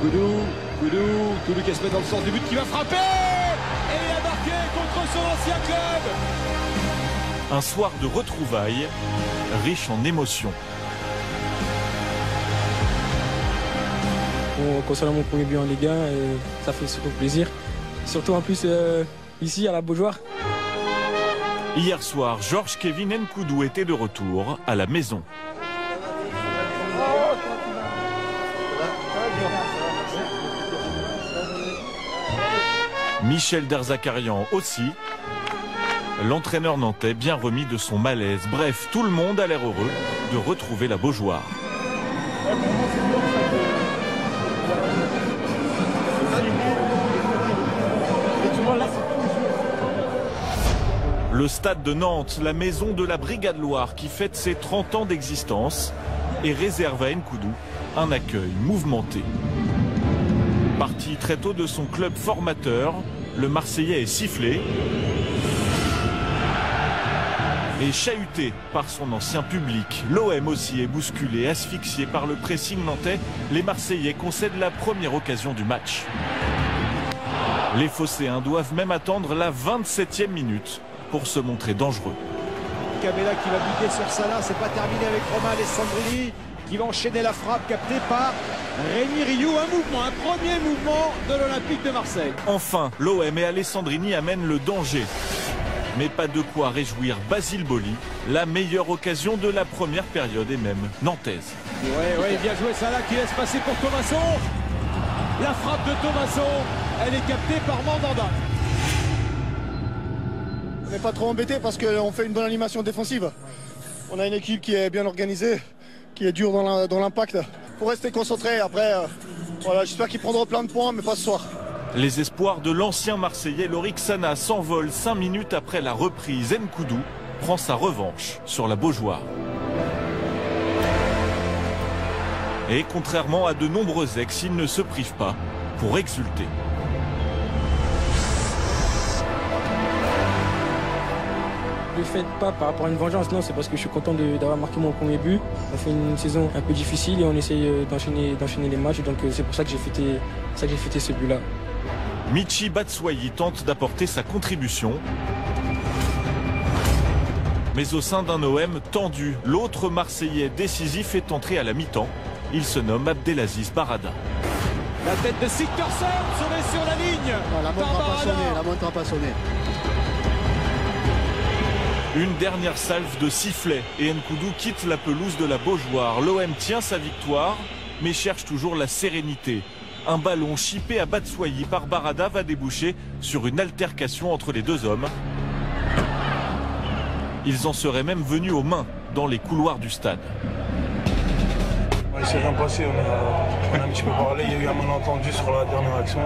Koudou qui se met dans le sens du but, qui va frapper. Et il a marqué contre son ancien club. Un soir de retrouvailles, riche en émotions. Concernant mon premier but en Ligue 1, ça fait surtout plaisir. Surtout en plus ici à la Beaujoire. Hier soir, Georges Kevin Nkoudou était de retour à la maison. Michel Derzakarian aussi. L'entraîneur nantais bien remis de son malaise. Bref, tout le monde a l'air heureux de retrouver la Beaujoire. Le stade de Nantes, la maison de la Brigade Loire qui fête ses 30 ans d'existence et réserve à Nkoudou un accueil mouvementé. Parti très tôt de son club formateur, le Marseillais est sifflé et chahuté par son ancien public. L'OM aussi est bousculé, asphyxié par le pressing nantais. Les Marseillais concèdent la première occasion du match. Les Phocéens doivent même attendre la 27e minute pour se montrer dangereux. Cabella qui va buter sur Salah, c'est pas terminé avec Romain Alessandrini qui va enchaîner la frappe captée par Rémi Rioux. Un premier mouvement de l'Olympique de Marseille. Enfin, l'OM et Alessandrini amènent le danger. Mais pas de quoi réjouir Basile Boli, la meilleure occasion de la première période et même nantaise. Ouais, bien joué Salah qui laisse passer pour Thomasson. La frappe de Thomasson, elle est captée par Mandanda. On n'est pas trop embêté parce qu'on fait une bonne animation défensive. On a une équipe qui est bien organisée, qui est dure dans l'impact. Faut rester concentré. Après, voilà, j'espère qu'ils prendront plein de points, mais pas ce soir. Les espoirs de l'ancien Marseillais Lorik Sana s'envolent 5 minutes après la reprise. Nkoudou prend sa revanche sur la Beaujoire. Et contrairement à de nombreux ex, il ne se prive pas pour exulter. Le fait pas par rapport à une vengeance, non, c'est parce que je suis content d'avoir marqué mon premier but. On fait une saison un peu difficile et on essaye d'enchaîner les matchs, donc c'est pour ça que j'ai fêté ce but-là. Michy Batshuayi tente d'apporter sa contribution. Mais au sein d'un OM tendu, l'autre Marseillais décisif est entré à la mi-temps. Il se nomme Abdelaziz Barada. La tête de Sigtorsson sauvé sur la ligne. La montre n'a pas sonné. Une dernière salve de sifflet et Nkoudou quitte la pelouse de la Beaujoire. L'OM tient sa victoire, mais cherche toujours la sérénité. Un ballon chippé à Batshuayi par Barada va déboucher sur une altercation entre les deux hommes. Ils en seraient même venus aux mains dans les couloirs du stade. Il s'est rien passé, on a un petit peu parlé, il y a eu un malentendu sur la dernière action,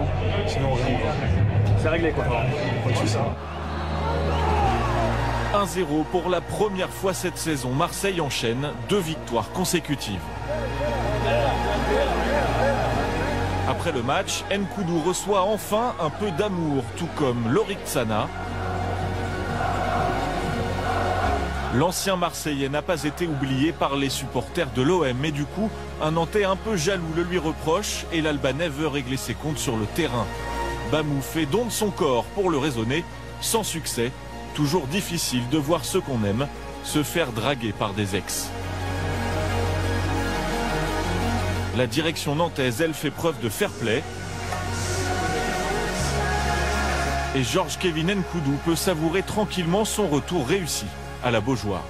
sinon rien. C'est réglé quoi. C'est ça. 1-0 pour la première fois cette saison. Marseille enchaîne 2 victoires consécutives. Après le match, Nkoudou reçoit enfin un peu d'amour, tout comme Lorik Sana. L'ancien Marseillais n'a pas été oublié par les supporters de l'OM, mais du coup, un Nantais un peu jaloux le lui reproche et l'Albanais veut régler ses comptes sur le terrain. Bamou fait don de son corps pour le raisonner, sans succès. Toujours difficile de voir ceux qu'on aime se faire draguer par des ex. La direction nantaise, elle, fait preuve de fair play. Et Georges Kevin Nkoudou peut savourer tranquillement son retour réussi à la Beaujoire.